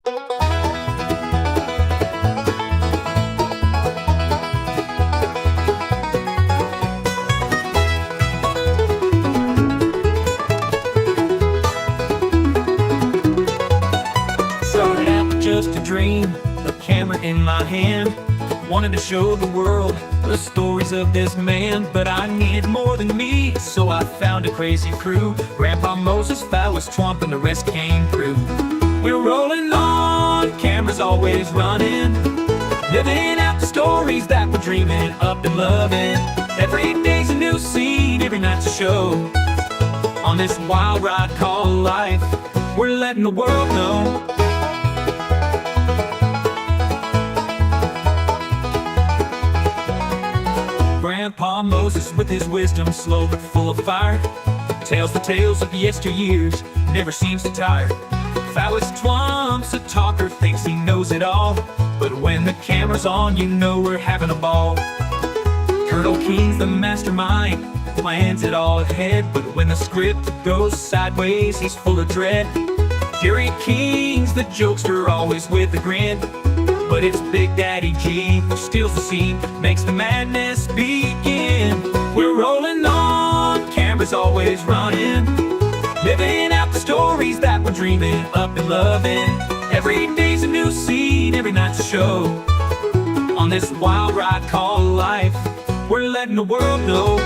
Started out with just a dream, a camera in my hand. Wanted to show the world the stories of this man, but I needed more than me, so I found a crazy crew. Grandpa Moses, Phallus, Twump, and the rest came through. We're rolling on, cameras always running, living out the stories that we're dreaming up and loving. Every day's a new scene, every night's a show. On this wild ride called life, we're letting the world know. Grandpa Moses with his wisdom, slow but full of fire, tells the tales of yesteryears, never seems to tire. Phallus Twomp's a talker, thinks he knows it all, but when the camera's on, you know we're having a ball. Colonel Keen's the mastermind, plans it all ahead, but when the script goes sideways, he's full of dread. Jerry King's the jokester, always with a grin, but it's Big Daddy G who steals the scene, makes the madness begin. We're rolling on, cameras always running, living out the stories that we're dreaming up and loving. Every day's a new scene, every night's a show. On this wild ride called life, we're letting the world know.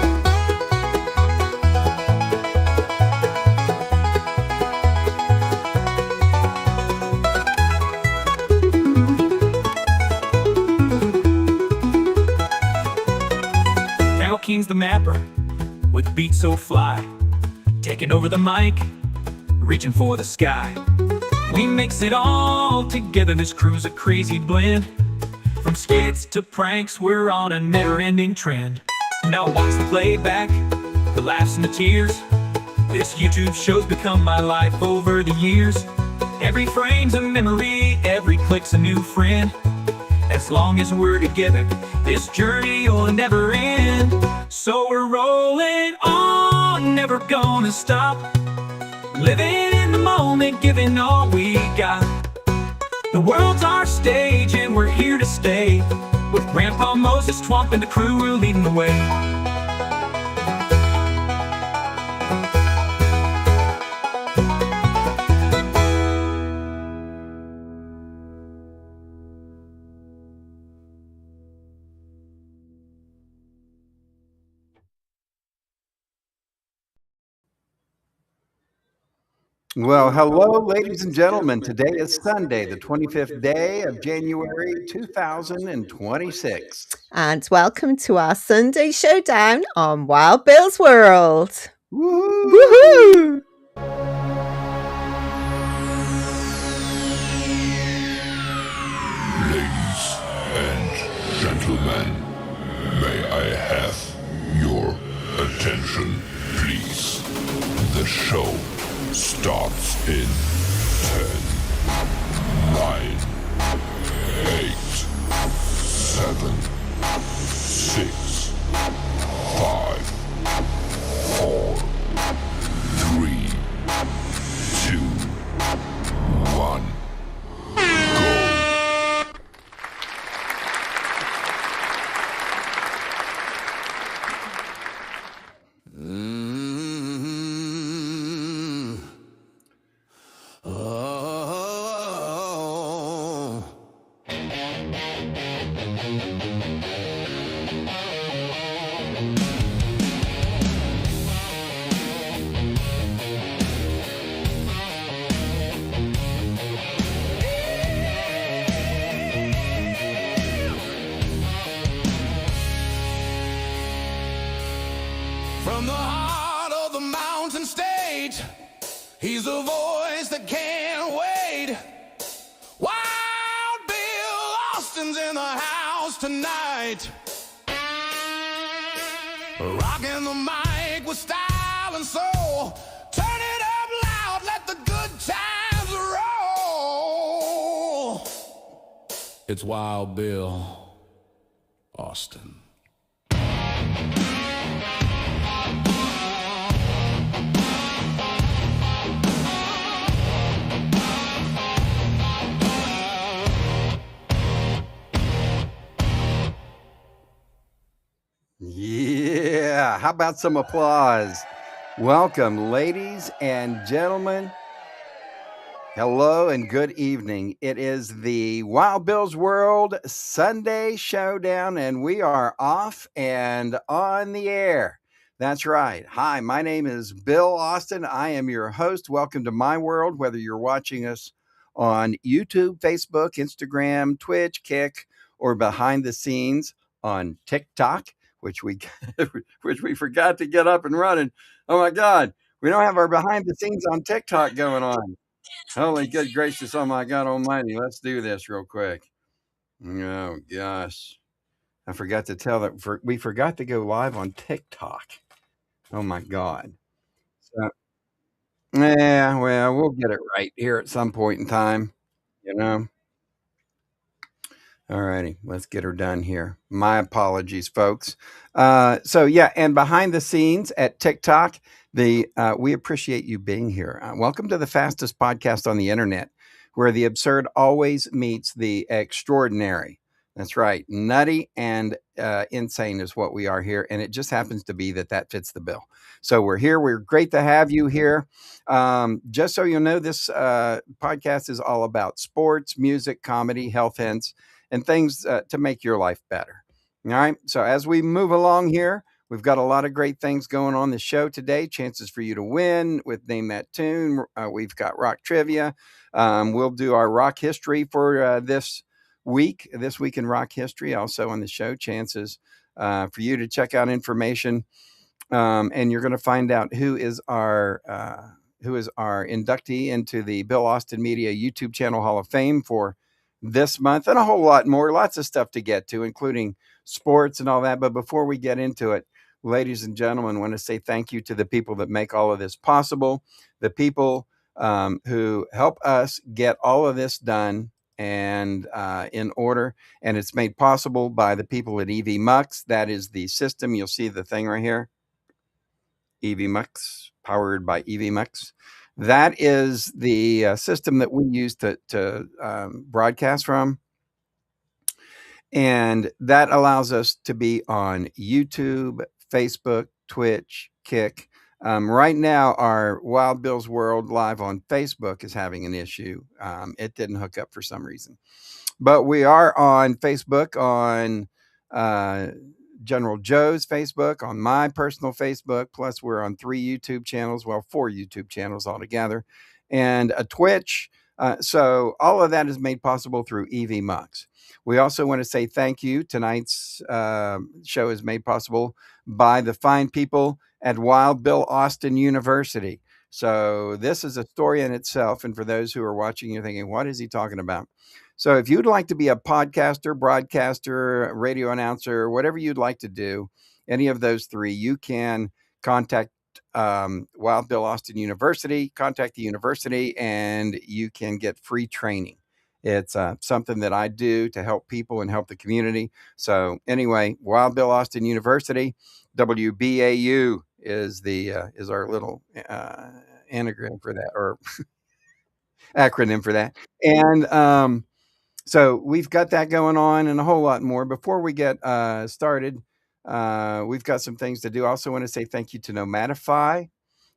King's the mapper, with beats so fly, taking over the mic, reaching for the sky. We mix it all together, this crew's a crazy blend. From skits to pranks, we're on a never-ending trend. Now watch the playback, the laughs and the tears. This YouTube show's become my life over the years. Every frame's a memory, every click's a new friend. As long as we're together, this journey will never end. So we're rolling on, never gonna stop, living in the moment, giving all we got. The world's our stage and we're here to stay. With Grandpa Moses, Twump, and the crew, we're leading the way. Well, hello, ladies and gentlemen. Today is Sunday, the 25th day of January 2026. And welcome to our Sunday showdown on Wild Bill's World. Woohoo! Woohoo! Ladies and gentlemen, may I have your attention, please? The show starts in 10, 9, 8, 7, 6, 5, 4, 3, 2, 1, go! From the heart of the mountain stage, he's a voice that can't wait. Wild Bill Austin's in the house tonight, rocking the mic with style and soul. Turn it up loud, let the good times roll. It's Wild Bill Austin. Yeah, how about some applause? Welcome, ladies and gentlemen. Hello and good evening. It is the Wild Bill's World Sunday Showdown, and we are off and on the air. That's right. Hi, my name is Bill Austin. I am your host. Welcome to my world, whether you're watching us on YouTube, Facebook, Instagram, Twitch, Kick, or behind the scenes on TikTok, which we which we forgot to get up and running. Oh my God, we don't have our behind the scenes on TikTok going on. Holy good gracious, oh my God almighty. Let's do this real quick. Oh gosh. I forgot to tell that we forgot to go live on TikTok. Oh my God. So, yeah, well, we'll get it right here at some point in time, you know. All righty, let's get her done here. My apologies, folks. So yeah, and behind the scenes at TikTok, we appreciate you being here. Welcome to the fastest podcast on the internet, where the absurd always meets the extraordinary. That's right, nutty and insane is what we are here, and it just happens to be that fits the bill. So we're here. We're great to have you here. Just so you know, this podcast is all about sports, music, comedy, health hints, and things to make your life better. All right. So as we move along here, we've got a lot of great things going on the show today. Chances for you to win with Name That Tune. We've got rock trivia. We'll do our rock history for this week in rock history. Also on the show, chances for you to check out information. And you're going to find out who is our inductee into the Bill Austin Media YouTube channel Hall of Fame for this month, and a whole lot more. Lots of stuff to get to, including sports and all that. But before we get into it, ladies and gentlemen, I want to say thank you to the people that make all of this possible, the people who help us get all of this done and in order. And it's made possible by the people at EV Mux. That is the system. You'll see the thing right here. EV Mux, powered by EV Mux. That is the system that we use to broadcast from. And that allows us to be on YouTube, Facebook, Twitch, Kick. Right now, our Wild Bill's World live on Facebook is having an issue. It didn't hook up for some reason. But we are on Facebook, on General Joe's Facebook, on my personal Facebook, plus we're on 3 YouTube channels, well, 4 YouTube channels altogether, and a Twitch. So all of that is made possible through EV Mux. We also want to say thank you. Tonight's show is made possible by the fine people at Wild Bill Austin University. So this is a story in itself. And for those who are watching, you're thinking, what is he talking about? So if you'd like to be a podcaster, broadcaster, radio announcer, whatever you'd like to do, any of those 3, you can contact Wild Bill Austin University, contact the university, and you can get free training. It's something that I do to help people and help the community. So anyway, Wild Bill Austin University, WBAU is our little anagram for that, or acronym for that. And so we've got that going on and a whole lot more. Before we get started, we've got some things to do. I also want to say thank you to Nomadify.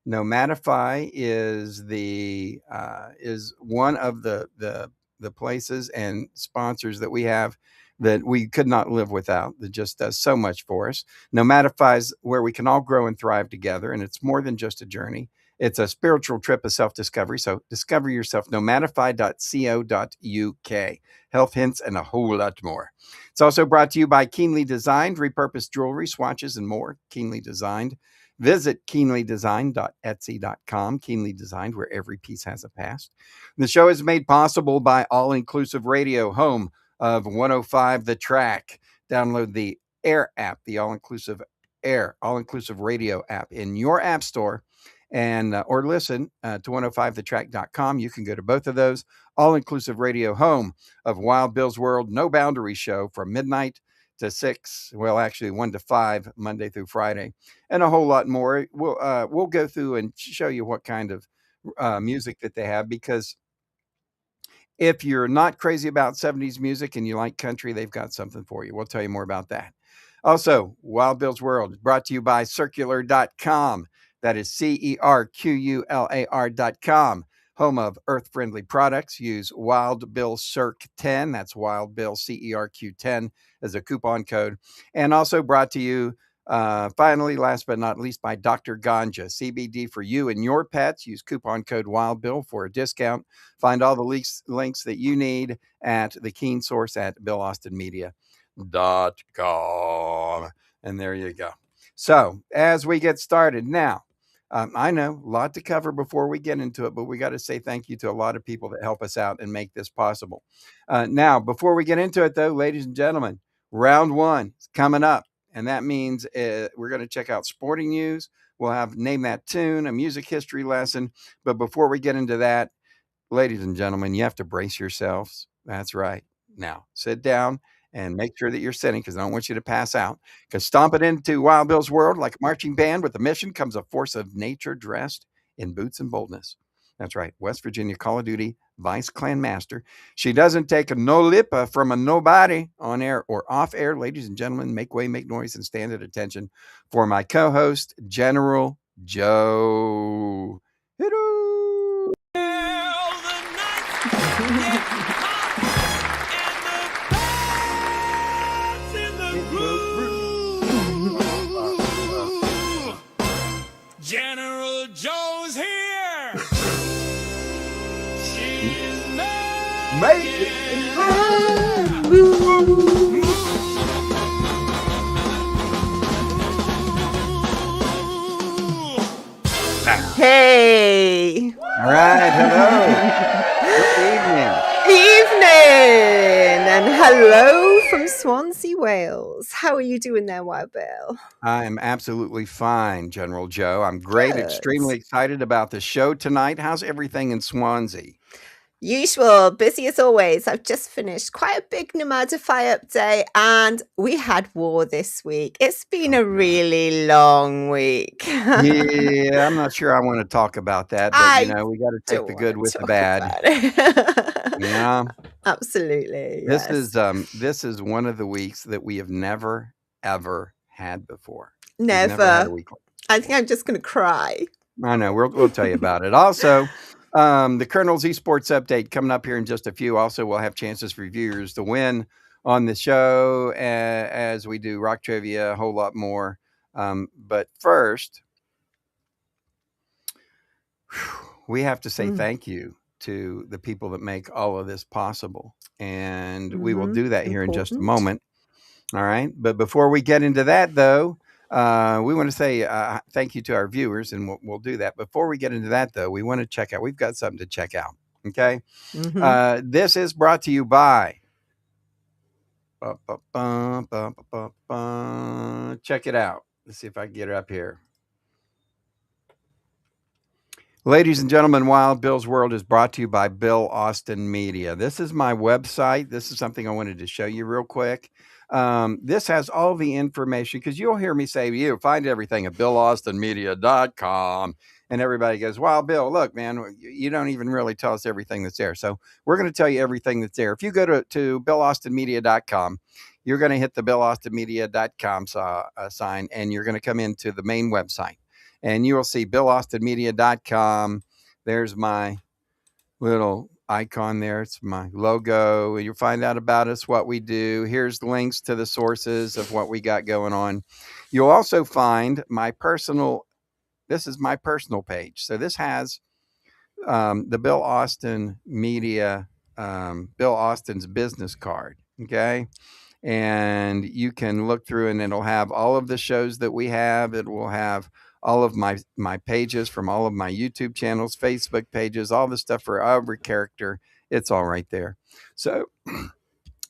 Nomadify is is one of the places and sponsors that we have that we could not live without, that just does so much for us. Nomadify is where we can all grow and thrive together, and it's more than just a journey. It's a spiritual trip of self-discovery. So discover yourself, nomadify.co.uk. Health hints and a whole lot more. It's also brought to you by Keenly Designed, repurposed jewelry, swatches, and more. Keenly Designed. Visit keenlydesign.etsy.com. Keenly Designed, where every piece has a past. The show is made possible by All Inclusive Radio, home of 105 The Track. Download the Air app, the All Inclusive Radio app in your app store, and or listen to 105thetrack.com. You can go to both of those. All Inclusive Radio, home of Wild Bill's World, No Boundary Show from midnight to 6, well, actually 1 to 5, Monday through Friday, and a whole lot more. We'll go through and show you what kind of music that they have, because if you're not crazy about 70s music and you like country, they've got something for you. We'll tell you more about that. Also, Wild Bill's World is brought to you by Circular.com. That is CERQULAR.com. Home of earth-friendly products. Use Wild Bill Circ 10. That's Wild Bill CERQ 10 as a coupon code. And also brought to you, finally, last but not least, by Dr. Ganja, CBD for you and your pets. Use coupon code Wild Bill for a discount. Find all the links that you need at the Keen Source at BillAustinMedia.com. And there you go. So as we get started now, I know a lot to cover before we get into it, but we got to say thank you to a lot of people that help us out and make this possible. Now, before we get into it, though, ladies and gentlemen, round one is coming up, and that means we're going to check out sporting news. We'll have Name That Tune, a music history lesson. But before we get into that, ladies and gentlemen, you have to brace yourselves. That's right. Now, sit down and make sure that you're sitting, because I don't want you to pass out. Because stomping into Wild Bill's World like a marching band with a mission comes a force of nature dressed in boots and boldness. That's right. West Virginia Call of Duty Vice Clan Master. She doesn't take a no lippa from a nobody on air or off air. Ladies and gentlemen, make way, make noise, and stand at attention for my co-host, General Joe. Hidoo. General Joe's here. She's making Hey. All right. Hello. Good evening. Evening. And hello from Swansea, Wales. How are you doing there, Wild Bill? I am absolutely fine, General Joe. I'm great. Good. Extremely excited about the show tonight. How's everything in Swansea? Usual, busy as always. I've just finished quite a big Nomadify update, and we had war this week. It's been a really long week. Yeah, I'm not sure I want to talk about that, but I we got to take don't the want good to with the talk bad. about it. Yeah, Absolutely. this Yes. is one of the weeks that we have never ever had before. We've never had a Never. week. I think I'm just going to cry. I know. We'll tell you about it. Also, the Colonel's Esports update coming up here in just a few. Also, we'll have chances for viewers to win on the show as we do rock trivia, a whole lot more. But first, we have to say thank you to the people that make all of this possible. And we will do that here in just a Important. moment. All right. But before we get into that, though, we want to say thank you to our viewers, and we'll do that. Before we get into that, though, we want to check out. We've got something to check out. Okay. This is brought to you by. Check it out. Let's see if I can get it up here. Ladies and gentlemen, Wild Bill's World is brought to you by Bill Austin Media. This is my website. This is something I wanted to show you real quick. This has all the information, because you'll hear me say, you find everything at BillAustinMedia.com. And everybody goes, well, Bill, look, man, you don't even really tell us everything that's there. So we're going to tell you everything that's there. If you go to BillAustinMedia.com, you're going to hit the BillAustinMedia.com sign, and you're going to come into the main website. And you will see BillAustinMedia.com. There's my little icon there. It's my logo. You'll find out about us, what we do. Here's links to the sources of what we got going on. You'll also find my personal, this is my personal page. So this has the Bill Austin Media, Bill Austin's business card. Okay. And you can look through, and it'll have all of the shows that we have. It will have all of my pages from all of my YouTube channels, Facebook pages, all the stuff for every character. It's all right there. So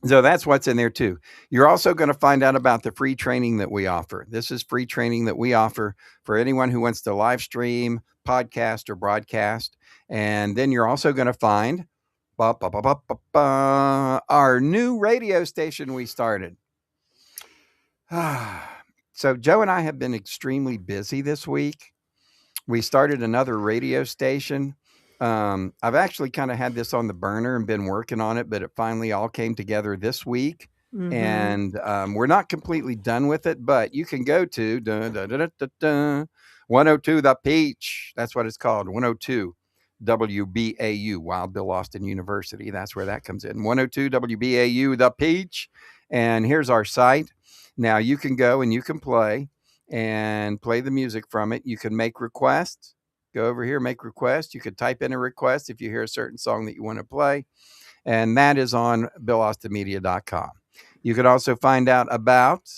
that's what's in there too. You're also going to find out about the free training that we offer. This is free training that we offer for anyone who wants to live stream, podcast, or broadcast. And then you're also going to find our new radio station we started. So Joe and I have been extremely busy this week. We started another radio station. I've actually kind of had this on the burner and been working on it, but it finally all came together this week. Mm-hmm. And we're not completely done with it, but you can go to 102 The Peach. That's what it's called, 102 WBAU, Wild Bill Austin University. That's where that comes in, 102 WBAU The Peach. And here's our site. Now you can go and you can play the music from it. You can make requests. Go over here, make requests. You could type in a request if you hear a certain song that you want to play. And that is on BillAustinMedia.com. You could also find out about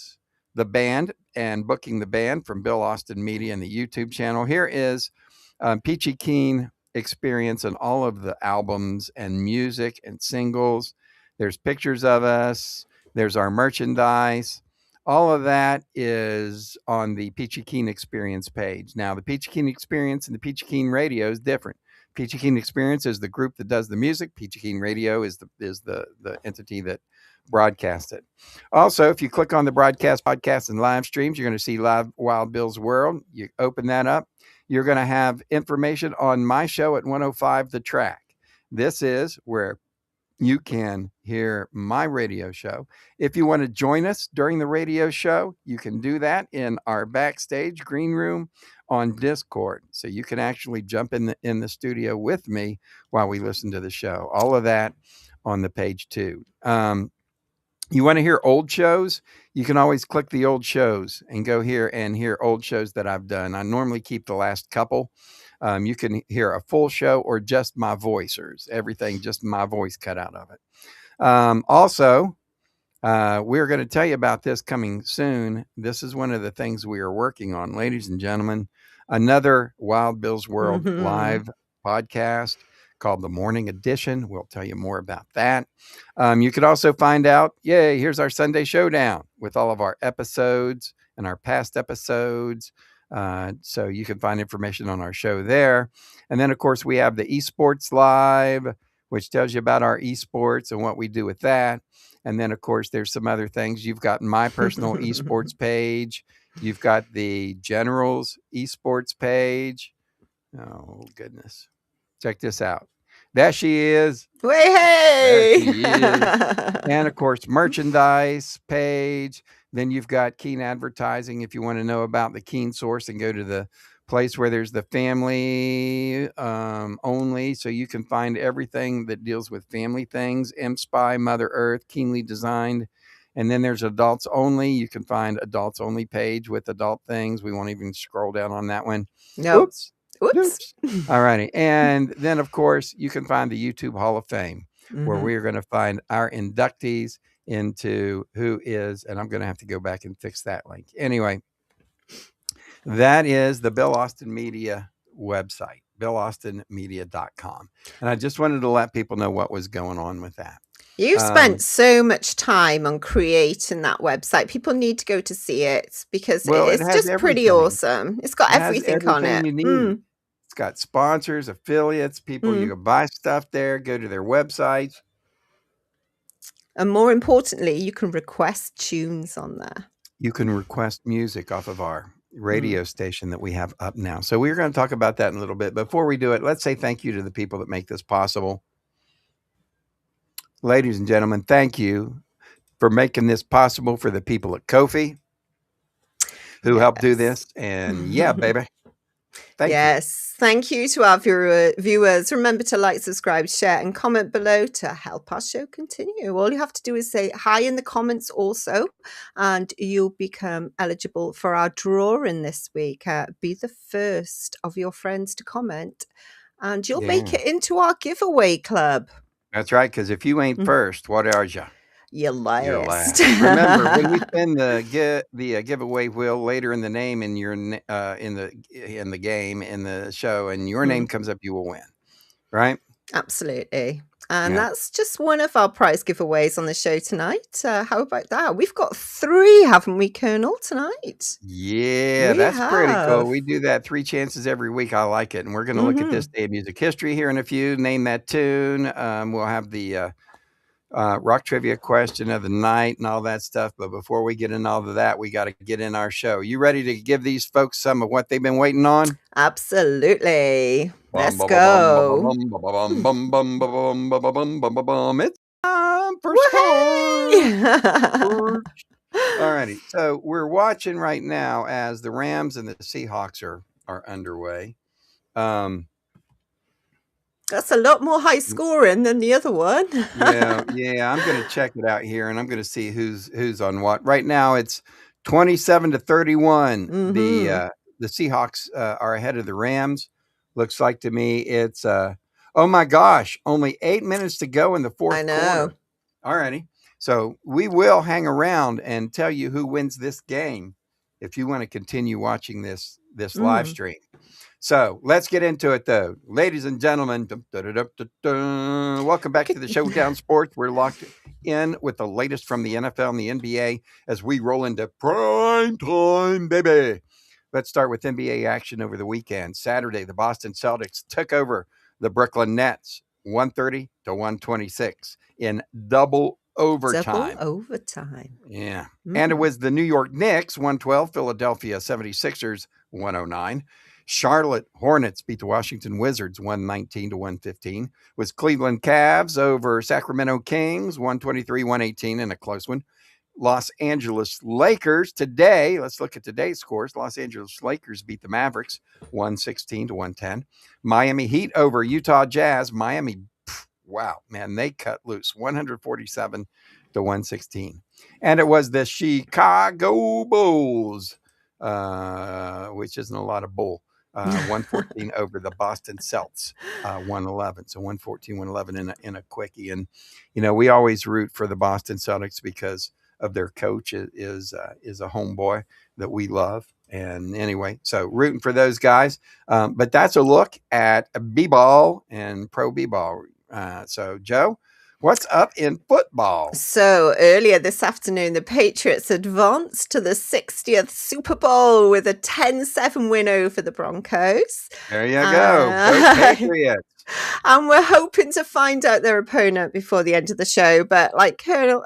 the band and booking the band from Bill Austin Media and the YouTube channel. Here is Peachy Keen Experience and all of the albums and music and singles. There's pictures of us. There's our merchandise. All of that is on the Peachy Keen Experience page. Now, the Peachy Keen Experience and the Peachy Keen Radio is different. Peachy Keen Experience is the group that does the music. Peachy Keen Radio is the entity that broadcasts it. Also, if you click on the broadcast, podcast, and live streams, you're going to see Live Wild Bill's World. You open that up. You're going to have information on my show at 105 The Track. This is where you can hear my radio show. If you want to join us during the radio show, you can do that in our backstage green room on Discord. So you can actually jump in the studio with me while we listen to the show. All of that on the page too. You want to hear old shows? You can always click the old shows and go here and hear old shows that I've done. I normally keep the last couple. You can hear a full show or just my voice, or everything, just my voice cut out of it. Also, we're going to tell you about this coming soon. This is one of the things we are working on, ladies and gentlemen. Another Wild Bill's World live podcast called The Morning Edition. We'll tell you more about that. You could also find out, here's our Sunday Showdown with all of our episodes and our past episodes. So you can find information on our show there. And then, of course, we have the Esports Live, which tells you about our esports and what we do with that. And then, of course, there's some other things. You've got my personal esports page. You've got the General's esports page. Oh, goodness. Check this out. There she is. Hey! There she is. And, of course, merchandise page. Then you've got Keen Advertising. If you want to know about the Keen Source, and go to the place where there's the family only. So you can find everything that deals with family things. M-Spy, Mother Earth, Keenly Designed. And then there's adults only. You can find adults only page with adult things. We won't even scroll down on that one. No. Oops. All righty. And then, of course, you can find the YouTube Hall of Fame, where we are going to find our inductees into who is, and I'm going to have to go back and fix that link. Anyway, that is the Bill Austin Media website, BillAustinMedia.com. And I just wanted to let people know what was going on with that. You've spent so much time on creating that website. People need to go to see it because it's just pretty awesome. It's got everything on it. You need. It's got sponsors, affiliates, people. You can buy stuff there, go to their website. And more importantly, you can request tunes on there. You can request music off of our radio station that we have up now. So we're going to talk about that in a little bit. Before we do it, let's say thank you to the people that make this possible. Ladies and gentlemen, thank you for making this possible for the people at Ko-fi who helped do this. And baby. Thank you. Thank you to our viewers. Remember to like, subscribe, share, and comment below to help our show continue. All you have to do is say hi in the comments also, and you'll become eligible for our drawing this week. Be the first of your friends to comment, and you'll make it into our giveaway club. That's right, because if you ain't first, what are you? You're last. Remember, when we spin the giveaway wheel later in the name in your in the game in the show, and your name comes up, you will win. Right? Absolutely. And that's just one of our prize giveaways on the show tonight. How about that? We've got 3, haven't we, Colonel, tonight? Yeah, that's pretty cool. We do that 3 chances every week. I like it. And we're going to look at this day of music history here in a few. Name that tune. We'll have the rock trivia question of the night and all that stuff. But before we get in all of that, we got to get in our show. You ready to give these folks some of what they've been waiting on? Absolutely. Let's go. It's time time for sports. Alrighty, so we're watching right now as the Rams and the Seahawks are underway. That's a lot more high scoring than the other one. yeah, I'm going to check it out here, and I'm going to see who's on what. Right now, it's 27-31. Mhm. The Seahawks are ahead of the Rams. Looks like to me it's oh my gosh, only 8 minutes to go in the fourth I know. quarter. Alrighty, so we will hang around and tell you who wins this game if you want to continue watching this live stream. So let's get into it, though. Ladies and gentlemen, welcome back to the Showdown Sports. We're locked in with the latest from the NFL and the NBA as we roll into prime time, baby. Let's start with NBA action over the weekend. Saturday, the Boston Celtics took over the Brooklyn Nets 130-126 in double overtime. Yeah. And it was the New York Knicks 112, Philadelphia 76ers 109. Charlotte Hornets beat the Washington Wizards 119-115. Was Cleveland Cavs over Sacramento Kings 123-118 in a close one. Los Angeles Lakers today, let's look at today's scores. Los Angeles Lakers beat the Mavericks 116-110. Miami Heat over Utah Jazz. Miami, wow, man, they cut loose 147-116. And it was the Chicago Bulls, which isn't a lot of bull. 114 over the Boston Celtics, 111. So 114-111 in a quickie. And, we always root for the Boston Celtics because of their coach is a homeboy that we love. And anyway, so rooting for those guys. But that's a look at b-ball and pro b-ball. So, Joe, what's up in football? So earlier this afternoon, the Patriots advanced to the 60th Super Bowl with a 10-7 win over the Broncos. There you go. Go Patriots. And we're hoping to find out their opponent before the end of the show. But like Colonel,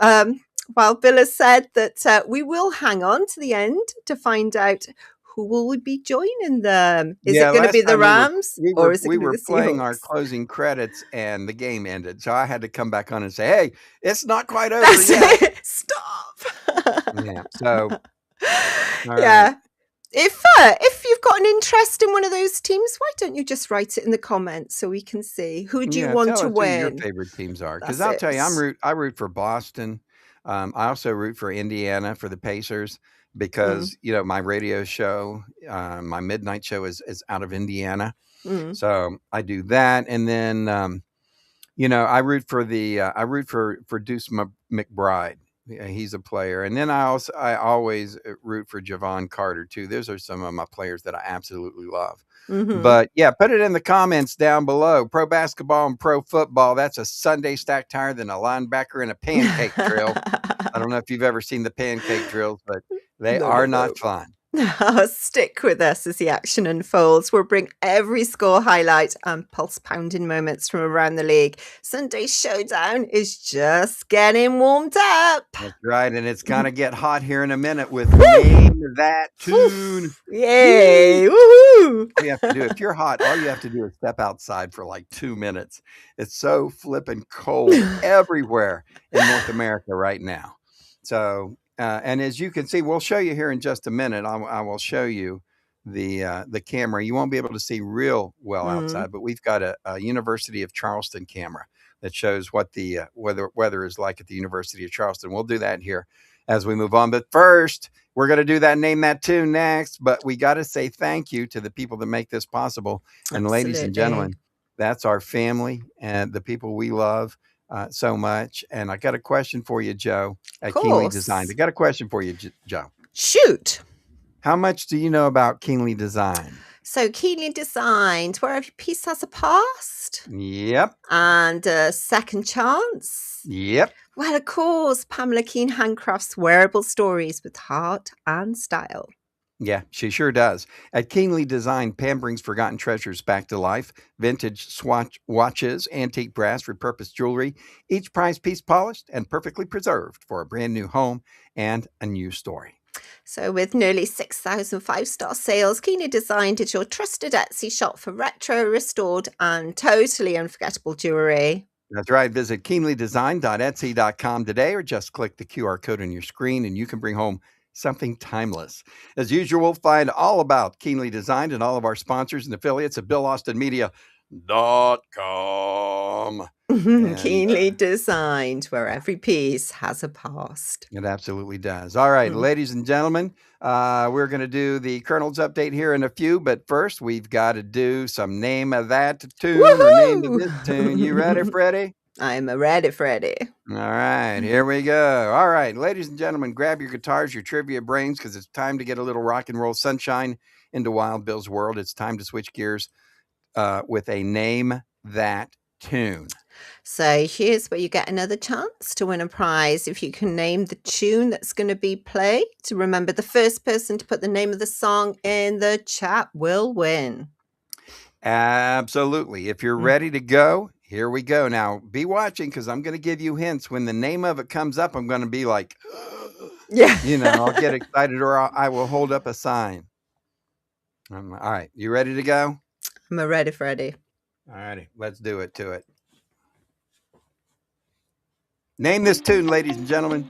Bill has said that we will hang on to the end to find out who will be joining them. Is it going to be the Rams or is it going to be the Seahawks? We were playing our closing credits and the game ended. So I had to come back on and say, hey, it's not quite over yet. Stop. Yeah. So, yeah. Right. If you've got an interest in one of those teams, why don't you just write it in the comments so we can see who do you want to win? Who your favorite teams are, because I'll tell you, I root for Boston. I also root for Indiana for the Pacers because my radio show, my midnight show is out of Indiana, so I do that, and then I root for Deuce McBride. He's a player. And then I always root for Javon Carter too. Those are some of my players that I absolutely love. But yeah, put it in the comments down below. Pro basketball and pro football, that's a Sunday stacked higher than a linebacker in a pancake drill. I don't know if you've ever seen the pancake drills, but they are not fun. Stick with us as the action unfolds. We'll bring every score highlight and pulse-pounding moments from around the league. Sunday's showdown is just getting warmed up. That's right, and it's going to get hot here in a minute with Name That Tune. Yay! Woohoo! You have to do, if you're hot, all you have to do is step outside for like 2 minutes. It's so flipping cold everywhere in North America right now. So... and as you can see, we'll show you here in just a minute. I will show you the camera. You won't be able to see real well outside, but we've got a University of Charleston camera that shows what the weather is like at the University of Charleston. We'll do that here as we move on. But first, we're going to do that Name That Tune next. But we got to say thank you to the people that make this possible. And ladies and gentlemen, that's our family and the people we love so much. And I got a question for you, Joe, at Keenly Design. I got a question for you, Joe. Shoot. How much do you know about Keenly Design? So Keenly Designed, where every piece has a past. Yep. And a second chance. Yep. Well, of course, Pamela Keen handcrafts wearable stories with heart and style. Yeah, she sure does. At Keenly Design, Pam brings forgotten treasures back to life. Vintage Swatch watches, antique brass, repurposed jewelry, each prize piece polished and perfectly preserved for a brand new home and a new story. So with nearly 6,000 five-star sales, Keenly Designed is your trusted Etsy shop for retro, restored and totally unforgettable jewelry. That's right. Visit keenlydesign.etsy.com today or just click the QR code on your screen and you can bring home something timeless. As usual, find all about Keenly Designed and all of our sponsors and affiliates at BillAustinMedia.com. And Keenly designed, where every piece has a past. it absolutely does. All right, Mm. ladies and gentlemen, we're going to do the Colonel's update here in a few, but first we've got to do some name of that tune or name of this tune. You ready, Woohoo! Freddie? I'm ready, Freddie. All right, here we go. All right, ladies and gentlemen, grab your guitars, your trivia brains, because it's time to get a little rock and roll sunshine into Wild Bill's world. It's time to switch gears with a name that tune. So here's where you get another chance to win a prize if you can name the tune that's going to be played. Remember, the first person to put the name of the song in the chat will win. Absolutely. If you're Mm. ready to go, here we go. Now, be watching because I'm going to give you hints. When the name of it comes up, I'm going to be like, Yeah. I'll get excited or I will hold up a sign. All right. You ready to go? I'm ready, Freddie. All righty. Let's do it to it. Name this tune, ladies and gentlemen.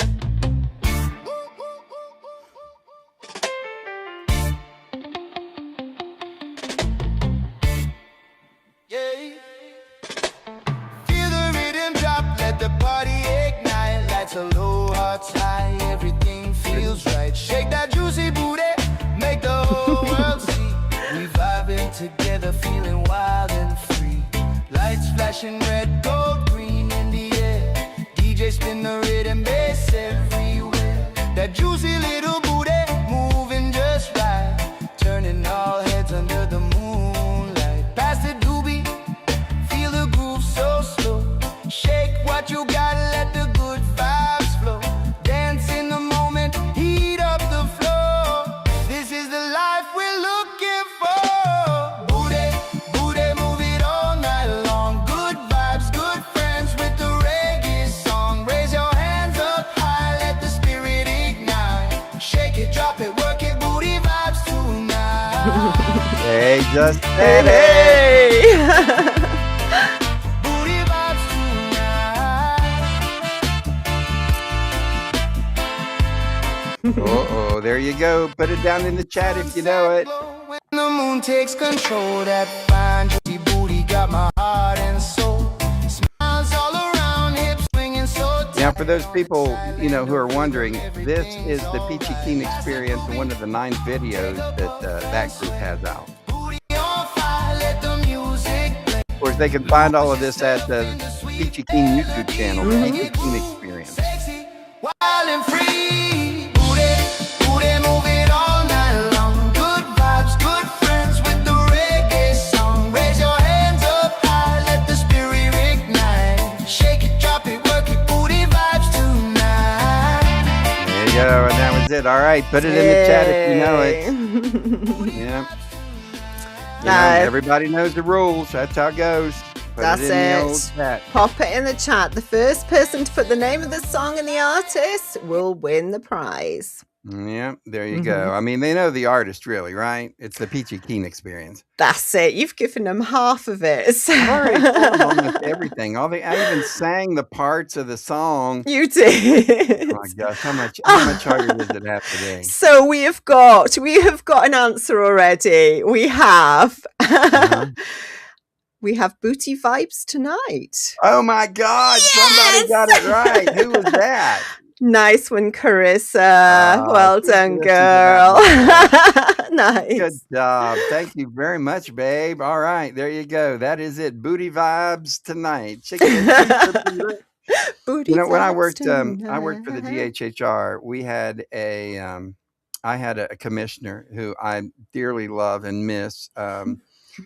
Yeah. Feel the rhythm drop, let the party ignite. Lights are low, hearts high, everything feels right. Shake that juicy booty, make the whole world see. We vibing together, feeling wild and free. Lights flashing red, gold, green in the air. DJ spin the rhythm, bass everywhere. That juicy little booty moving just right, turning all heads under the moonlight. Pass the doobie, feel the groove so slow. Shake what you got, let the good vibes flow. Dance in the moment, heat up the floor. This is the life we're looking for. Booty, booty, move it all night long. Good vibes, good friends with the reggae song. Raise your hands up high, let the spirit ignite. Shake it, drop it, work it, booty vibes tonight. They just said it. Hey! Booty vibes tonight. Uh-oh, there you go. Put it down in the chat if you know it. When the moon takes control, that fine juicy booty got my heart and soul. Smiles all around, hips swinging so tight. Now, for those people, who are wondering, this is the Peachy Keen Experience, one of the 9 videos that that group has out. Booty on fire, let the music play. Of course, they can find all of this at the Peachy Keen YouTube channel, the Peachy Keen Experience. Sexy, wild and free. Booty, booty, move it all night long. Good vibes, good friends with the reggae song. Raise your hands up high, let the spirit ignite. Shake it, drop it, work it, booty vibes tonight. There you go, and that was it. All right, put it in the chat if you know it. Yay. Yeah. Now, Everybody knows the rules. That's how it goes. Put That's it in the old it. chat. Pop it in the chat. The first person to put the name of the song and the artist will win the prize. Yeah, there you go. I mean, they know the artist, really, right? It's the Peachy Keen Experience. That's it. You've given them half of it. I've already told them almost everything. I even sang the parts of the song. You did. Oh my gosh, how much harder does it have to be? So we have got an answer already. We have we have Booty Vibes Tonight. Oh my God, somebody got it right. Who was that? Nice one, Carissa. Well she's done, good. She's girl. Good Nice. job. Thank you very much, babe. All right, there you go. That is it. Booty Vibes Tonight. Chicken. Booty When I Vibes worked for the Tonight. DHHR, we had I had a commissioner who I dearly love and miss.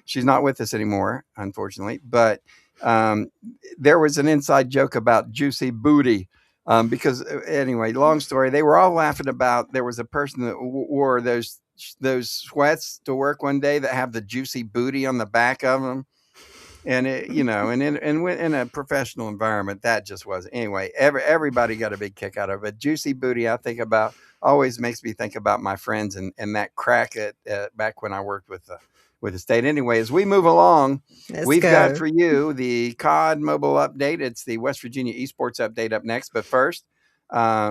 She's not with us anymore, unfortunately, but there was an inside joke about juicy booty. Because anyway, long story, they were all laughing about, there was a person that wore those sweats to work one day that have the juicy booty on the back of them. And it, and in a professional environment, that just wasn't. Anyway, everybody got a big kick out of it. Juicy booty, always makes me think about my friends and that crack at back when I worked with with the state. Anyway, as we move along, Let's we've got go. for you the COD mobile update. It's the West Virginia esports update up next. But first,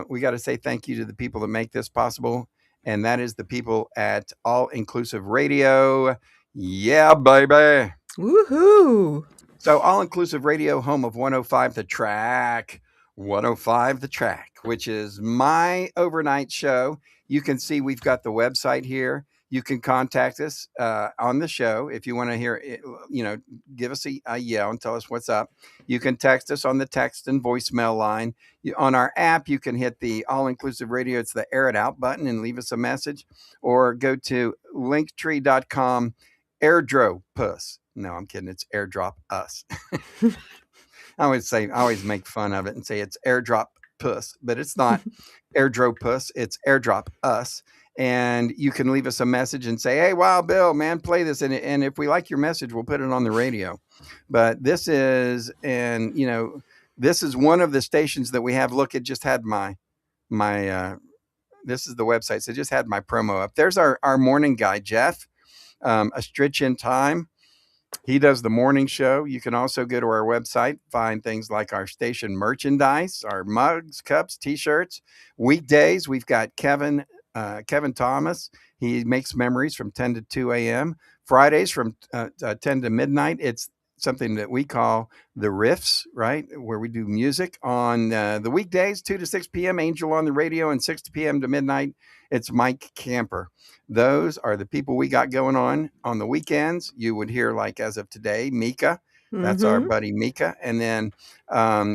we got to say thank you to the people that make this possible. And that is the people at All Inclusive Radio. Yeah, baby. Woohoo! So All Inclusive Radio, home of 105 The Track. 105 The Track, which is my overnight show. You can see we've got the website here. You can contact us on the show if you want to hear it, give us a yell and tell us what's up. You can text us on the text and voicemail line. On our app, you can hit the All Inclusive Radio. It's the air it out button and leave us a message, or go to linktree.com airdrop us. No, I'm kidding. It's airdrop us. I always make fun of it and say it's airdrop puss, but it's not airdrop puss. It's airdrop us. And you can leave us a message and say, hey, Wild Bill, man, play this. And if we like your message, we'll put it on the radio. But this is one of the stations that we have. Look, it just had my this is the website. So it just had my promo up. There's our morning guy, Jeff, A Stitch in Time. He does the morning show. You can also go to our website, find things like our station merchandise, our mugs, cups, T-shirts. Weekdays, we've got Kevin Thomas. He makes memories from 10 to 2 a.m. Fridays from 10 to midnight. It's something that we call the Riffs, right? Where we do music on the weekdays, 2 to 6 p.m. Angel on the radio, and 6 p.m. to midnight. It's Mike Camper. Those are the people we got going on the weekends. You would hear, like as of today, Mika. That's our buddy Mika. And then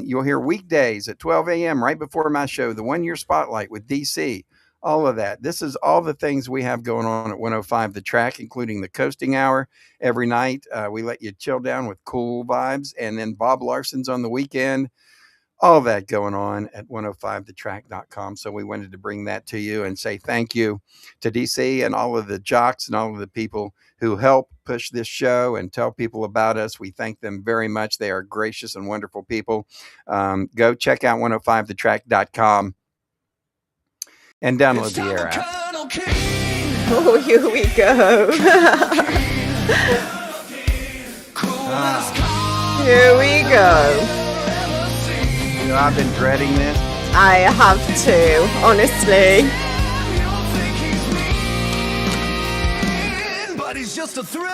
you'll hear weekdays at 12 a.m. right before my show, the 1 Year Spotlight with DC. All of that. This is all the things we have going on at 105 The Track, including the coasting hour every night. We let you chill down with cool vibes. And then Bob Larson's on the weekend. All that going on at 105thetrack.com. So we wanted to bring that to you and say thank you to DC and all of the jocks and all of the people who help push this show and tell people about us. We thank them very much. They are gracious and wonderful people. Go check out 105thetrack.com and download the Air app. Oh, here we go. Here we go. I've been dreading this. I have to, honestly. But he's just a thriller.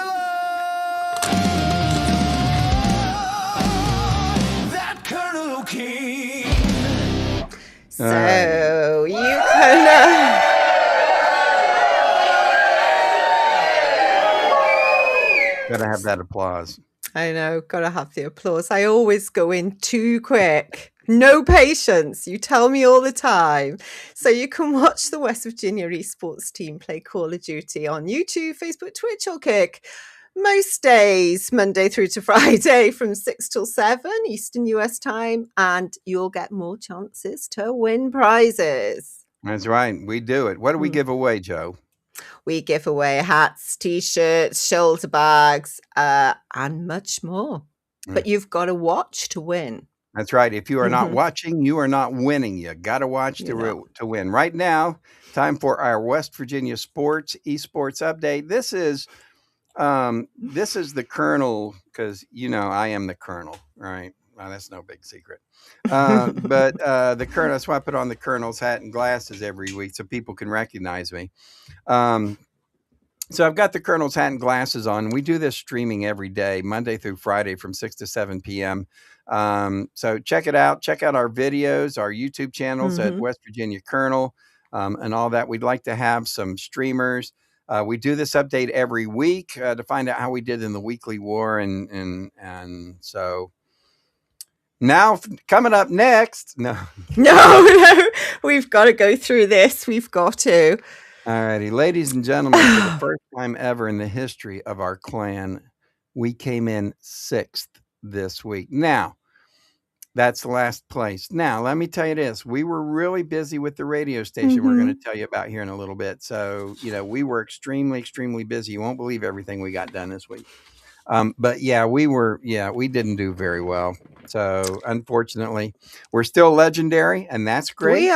That Colonel O'Kane. So you can. Gotta have that applause. I know, gotta have the applause. I always go in too quick. No patience. You tell me all the time. So you can watch the West Virginia esports team play Call of Duty on YouTube, Facebook, Twitch, or Kick most days, Monday through to Friday from 6 till 7 Eastern US time, and you'll get more chances to win prizes. That's right. We do it. What do we give away, Joe? We give away hats, t-shirts, shoulder bags, and much more. But you've got to watch to win. That's right. If you are not watching, you are not winning. You got to watch to win. Right now, time for our West Virginia esports update. This is the Colonel, because I am the Colonel, right? Well, that's no big secret. But the Colonel, that's why I put on the Colonel's hat and glasses every week so people can recognize me. So I've got the Colonel's hat and glasses on. We do this streaming every day, Monday through Friday from 6 to 7 p.m. So check it out. Check out our videos, our YouTube channels at West Virginia Colonel, and all that. We'd like to have some streamers. We do this update every week to find out how we did in the weekly war. And so now coming up next. No, we've got to go through this. We've got to. All righty, ladies and gentlemen, for the first time ever in the history of our clan, we came in 6th this week. Now, that's the last place. Now, let me tell you this. We were really busy with the radio station we're going to tell you about here in a little bit. So, we were extremely, extremely busy. You won't believe everything we got done this week. But yeah, we didn't do very well. So unfortunately, we're still legendary, and that's great. We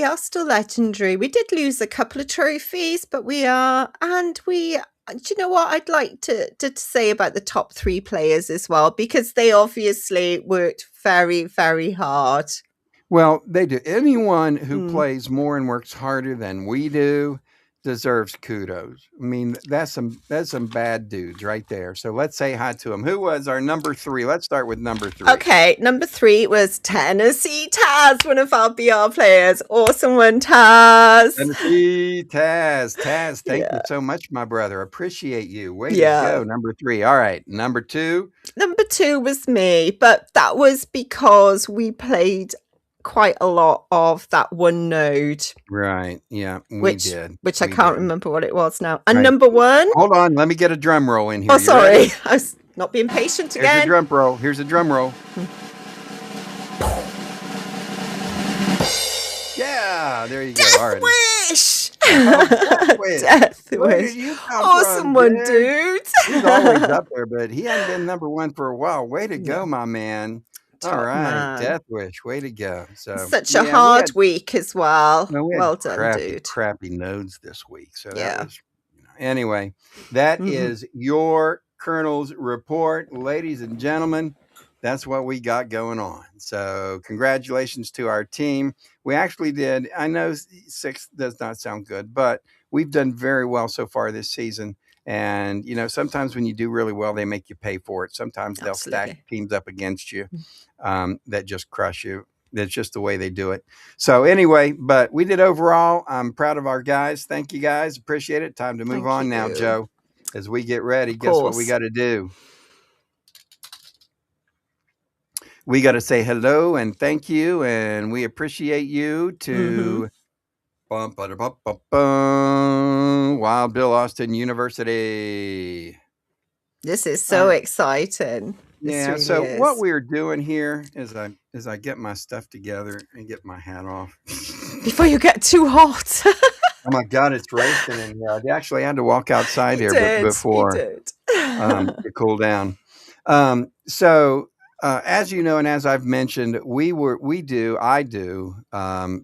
are still legendary. We did lose a couple of trophies, but we are, and we Do you know what I'd like to say about the top 3 players as well? Because they obviously worked very, very hard. Well, they do. Anyone who Mm. plays more and works harder than we do deserves kudos. I mean, that's some bad dudes right there. So let's say hi to them. Who was our number 3? Let's start with number 3. Okay, number 3 was Tennessee Taz, one of our BR players. Awesome one, Taz. Tennessee Taz. Taz, thank you Yeah. so much, my brother. Appreciate you. Way Yeah. to go. Number 3. All right. Number 2. Number 2 was me, but that was because we played quite a lot of that one node, Right. Yeah, we which did. which I We can't did. remember what it was now. And Right. number 1, Hold on. Let me get a drum roll in here. oh, You ready? sorry, I was not being patient Here's a again. drum roll. Here's a drum roll. Yeah, there you go. All Death right. Wish! Death Wish. Death Where Wish. did you come Awesome from, one, dude? dude. He's always up there, but he hadn't been number 1 for a while. Way to go, Yeah. my man. All Top right. man. Death Wish. Way to go. So Such yeah, a we hard had week as well. well, we had Well done, crappy, dude. crappy nodes this week. So that Yeah. was anyway. That Mhm. is your Colonel's report, ladies and gentlemen. That's what we got going on. So congratulations to our team. We actually did. I know 6 does not sound good, but we've done very well so far this season. And you know, sometimes when you do really well, they make you pay for it. Sometimes they'll stack Absolutely. teams up against you that just crush you. That's just the way they do it. So anyway, but we did overall. I'm proud of our guys. Thank you guys. Appreciate it. Time to move Thank on now, you. Joe. As we get ready, Of guess what we course. got to do? We got to say hello and thank you, and we appreciate you Mhm. to Wild Bill Austin University. This is so Uh, exciting. This yeah. really So what is. we're doing here is I get my stuff together and get my hat off. Before you get too hot. Oh my God, it's racing in here. I actually had to walk outside You here did. You before did. to cool down. So as you know, and as I've mentioned, I do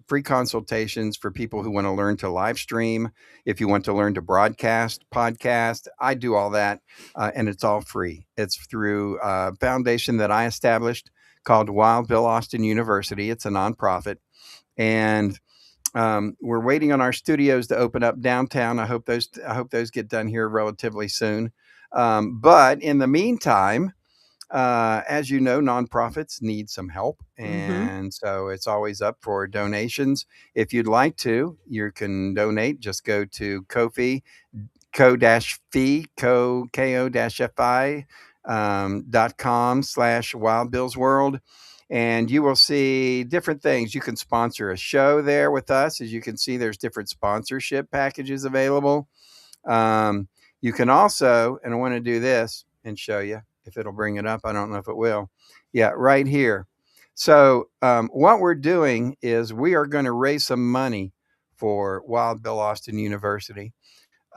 free consultations for people who want to learn to live stream. If you want to learn to broadcast, podcast, I do all that, and it's all free. It's through a foundation that I established called Wild Bill Austin University. It's a nonprofit, and we're waiting on our studios to open up downtown. I hope those get done here relatively soon. But in the meantime, as you know, nonprofits need some help, Mhm. and so it's always up for donations. If you'd like to, you can donate. Just go to Ko-fi, ko-fi .com/Wild Bill's World, and you will see different things. You can sponsor a show there with us. As you can see, there's different sponsorship packages available. You can also, and I want to do this and show you if it'll bring it up. I don't know if it will. Yeah, right here. So what we're doing is we are going to raise some money for Wild Bill Austin University.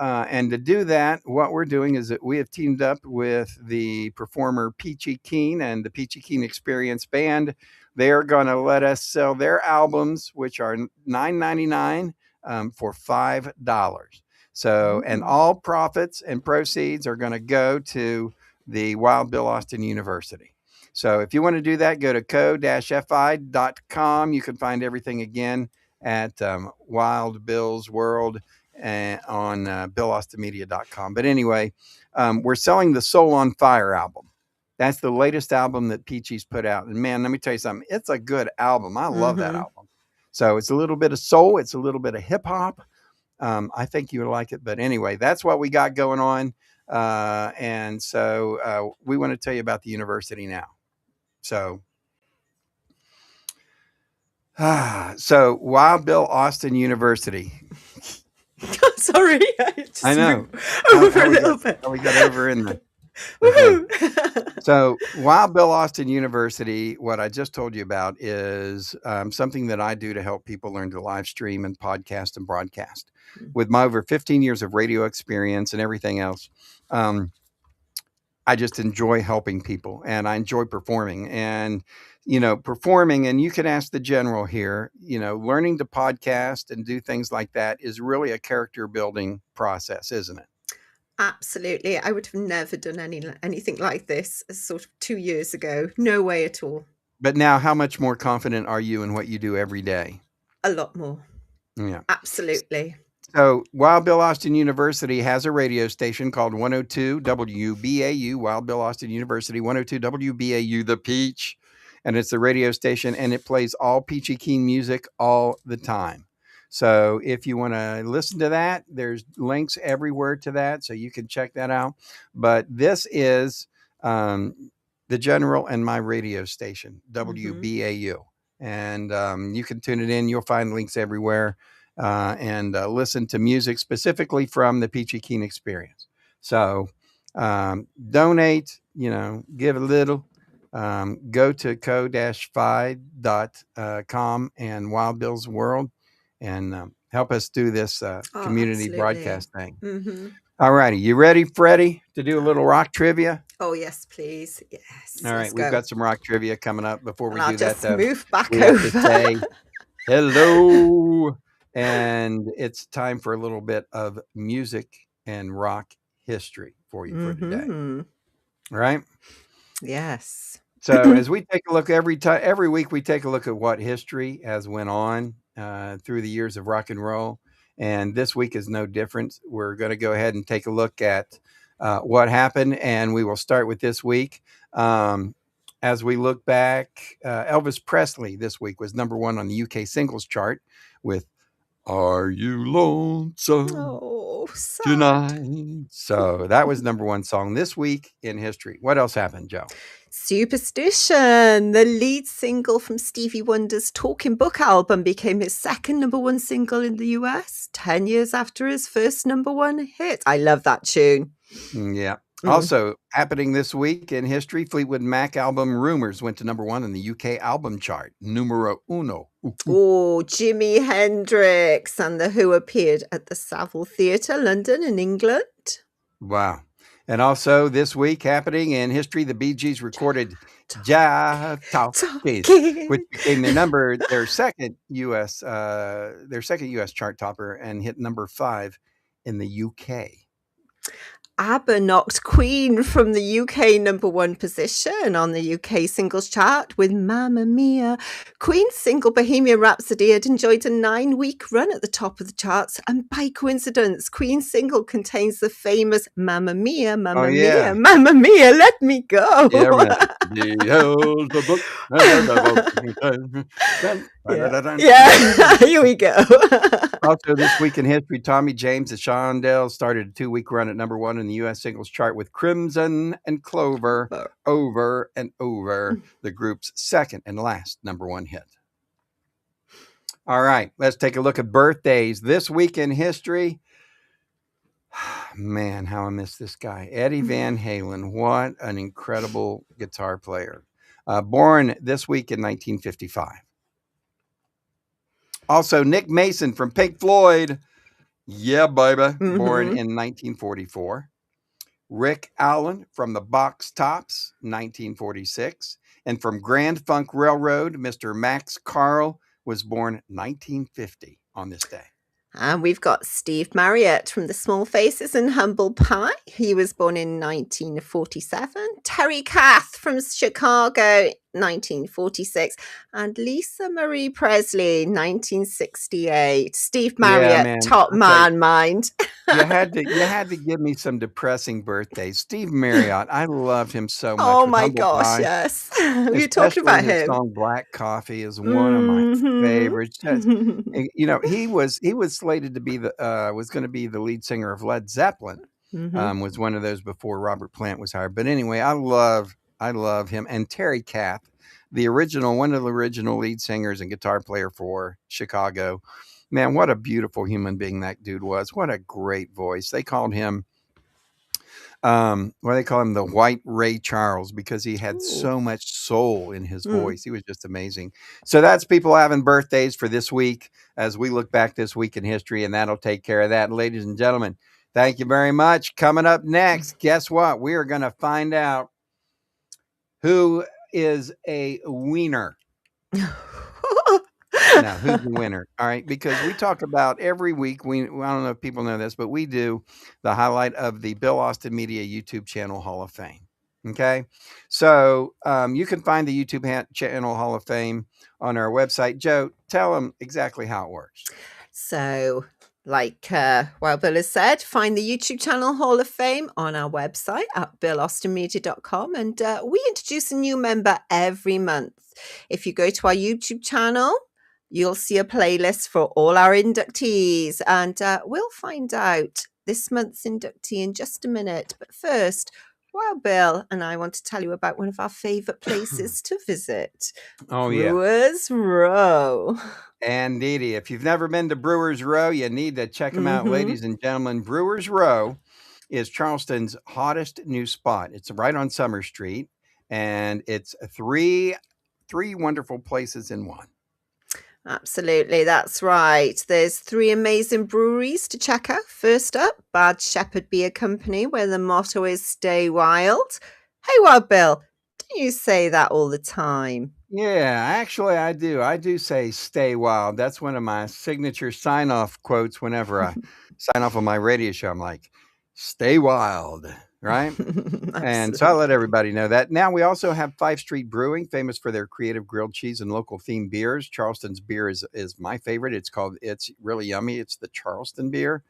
And to do that, what we're doing is that we have teamed up with the performer Peachy Keen and the Peachy Keen Experience Band. They are going to let us sell their albums, which are $9.99 for $5. So, and Mm. all profits and proceeds are going to go to the Wild Bill Austin University. So if you want to do that, go to ko-fi.com. You can find everything again at Wild Bill's World on BillAustinMedia.com. But anyway, we're selling the Soul on Fire album. That's the latest album that Peachy's put out. And man, let me tell you something. It's a good album. I love that Mhm. album. So it's a little bit of soul. It's a little bit of hip hop. I think you would like it. But anyway, that's what we got going on. And so we want to tell you about the university now. So Wild Bill Austin University. Sorry, I just I know. over a little bit. How we got over in the Woohoo! So Wild Bill Austin University, what I just told you about is something that I do to help people learn to live stream and podcast and broadcast. With my over 15 years of radio experience and everything else, I just enjoy helping people and I enjoy performing and, performing. And you can ask the general here, learning to podcast and do things like that is really a character building process, isn't it? Absolutely. I would have never done anything like this sort of 2 years ago. No way at all. But now, how much more confident are you in what you do every day? A lot more. Yeah. Absolutely. So Wild Bill Austin University has a radio station called 102 WBAU, Wild Bill Austin University, 102 WBAU, The Peach. And it's a radio station, and it plays all Peachy Keen music all the time. So if you want to listen to that, there's links everywhere to that, so you can check that out. But this is the General and my radio station, WBAU. And you can tune it in. You'll find links everywhere. And listen to music specifically from the Peachy Keen experience. So donate, give a little. Go to co-fi.com and Wild Bill's World and help us do this community absolutely. broadcast thing. Mm-hmm. All righty. You ready, Freddie, to do a little rock trivia? Oh, yes, please. Yes. All right. We've got some rock trivia coming up. Before we And I'll do that, just though, move back we have to over. say hello. And it's time for a little bit of music and rock history for you for today. Mhm. All right. Yes. So as we take a look every week, we take a look at what history has went on through the years of rock and roll. And this week is no different. We're going to go ahead and take a look at what happened. And we will start with this week. As we look back, Elvis Presley this week was number 1 on the UK singles chart with Are You Lonesome Oh, sad. Tonight? So that was number 1 song this week in history. What else happened, Joe? Superstition, the lead single from Stevie Wonder's Talking Book album, became his second number 1 single in the US, 10 years after his first number 1 hit. I love that tune. Yeah. Also happening this week in history, Fleetwood Mac album Rumors went to number 1 in the UK album chart, numero uno. Oh, Jimi Hendrix and The Who appeared at the Savile Theatre, London in England. Wow. And also this week happening in history, the Bee Gees recorded Jive Talking, which became their second US chart topper and hit number 5 in the UK. ABBA knocked Queen from the UK number 1 position on the UK singles chart with Mamma Mia. Queen's single Bohemian Rhapsody had enjoyed a 9-week run at the top of the charts, and by coincidence, Queen's single contains the famous Mamma Mia, Mamma Mia, Mamma Mia, let me go. Yeah, here we go. Also this week in history, Tommy James and Shondells started a 2-week run at number 1 in the U.S. singles chart with Crimson and Clover, Over and Over, the group's second and last number 1 hit. All right, let's take a look at birthdays. This week in history, man, how I miss this guy. Eddie Van Halen, what an incredible guitar player. Born this week in 1955. Also, Nick Mason from Pink Floyd. Yeah, baby. Born in 1944. Rick Allen from the Box Tops, 1946. And from Grand Funk Railroad, Mr. Max Carl was born 1950 on this day. And we've got Steve Marriott from the Small Faces and Humble Pie. He was born in 1947. Terry Kath from Chicago, 1946. And Lisa Marie Presley, 1968. Steve Marriott, top man mind. You had to give me some depressing birthdays. Steve Marriott, I loved him so much. Oh my gosh, Pie. Yes. We talked about him. Song Black Coffee is one of my favorites. He was slated to be was going to be the lead singer of Led Zeppelin. Was one of those before Robert Plant was hired. But anyway, I love him. And Terry Kath, one of the original lead singers and guitar player for Chicago. Man, what a beautiful human being that dude was. What a great voice. They called him, the White Ray Charles, because he had so much soul in his voice. He was just amazing. So that's people having birthdays for this week as we look back this week in history, and that'll take care of that. Ladies and gentlemen, thank you very much. Coming up next, guess what? We are going to find out who is a wiener. Now, who's the winner? All right, because we talk about every week. I don't know if people know this, but we do the highlight of the Bill Austin Media YouTube channel Hall of Fame. Okay, so you can find the YouTube channel Hall of Fame on our website. Joe, tell them exactly how it works. So, like Wild Bill has said, find the YouTube channel Hall of Fame on our website at billaustinmedia.com, and we introduce a new member every month. If you go to our YouTube channel, you'll see a playlist for all our inductees, and we'll find out this month's inductee in just a minute. But first, Wild Bill and I want to tell you about one of our favorite places to visit. Oh, yeah. Brewers Row. And Dee, if you've never been to Brewers Row, you need to check them out, ladies and gentlemen. Brewers Row is Charleston's hottest new spot. It's right on Summer Street, and it's three wonderful places in one. Absolutely, that's right. There's 3 amazing breweries to check out. First up, Bad Shepherd Beer Company, where the motto is Stay Wild. Hey, Wild Bill, don't you say that all the time? Yeah, actually, I do. I do say "Stay Wild." That's one of my signature sign-off quotes whenever I sign off on my radio show. I'm like, "Stay wild," right? And so I let everybody know that. Now we also have 5th Street Brewing, famous for their creative grilled cheese and local themed beers. Charleston's beer is my favorite. It's really yummy. It's the Charleston beer.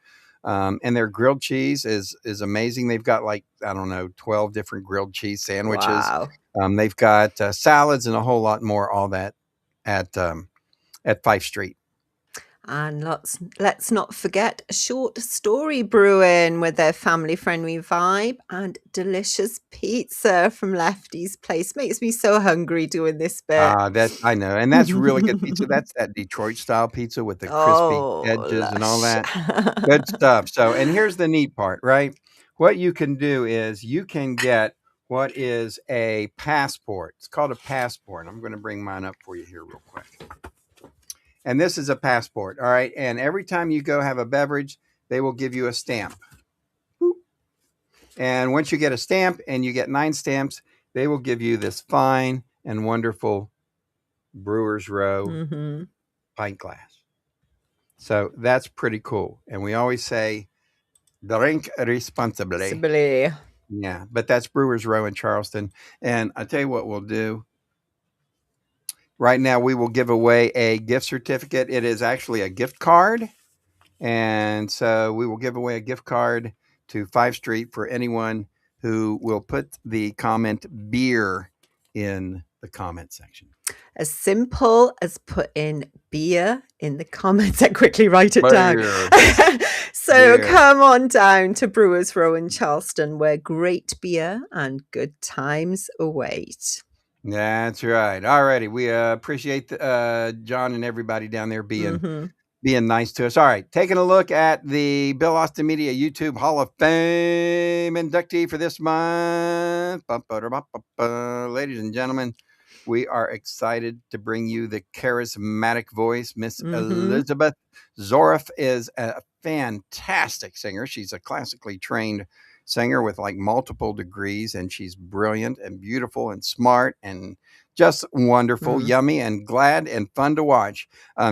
And their grilled cheese is amazing. They've got 12 different grilled cheese sandwiches. Wow. They've got salads and a whole lot more. All that at 5th Street. And let's not forget Short Story Brewing with their family-friendly vibe and delicious pizza from Lefty's Place. Makes me so hungry doing this bit. I know, and that's really good pizza. That's that Detroit style pizza with the crispy edges and all that. Good stuff. So, and here's the neat part, right? What you can do is you can get what is a passport. It's called a passport. I'm going to bring mine up for you here real quick. And this is a passport, all right? And every time you go have a beverage, they will give you a stamp. Boop. And once you get a stamp and you get 9 stamps, they will give you this fine and wonderful Brewers Row pint glass. So that's pretty cool. And we always say, drink responsibly. Yeah, but that's Brewers Row in Charleston. And I tell you what we'll do. Right now, we will give away a gift certificate. It is actually a gift card. And so we will give away a gift card to 5th Street for anyone who will put the comment beer in the comment section. As simple as put in beer in the comments. I quickly write it down. So come on down to Brewers Row in Charleston, where great beer and good times await. That's right. All righty. We appreciate John and everybody down there being nice to us. All right. Taking a look at the Bill Austin Media YouTube Hall of Fame inductee for this month. Ladies and gentlemen, we are excited to bring you the charismatic voice. Miss Elizabeth Zoroff is a fantastic singer. She's a classically trained singer with multiple degrees, and she's brilliant and beautiful and smart and just wonderful, yummy and glad and fun to watch.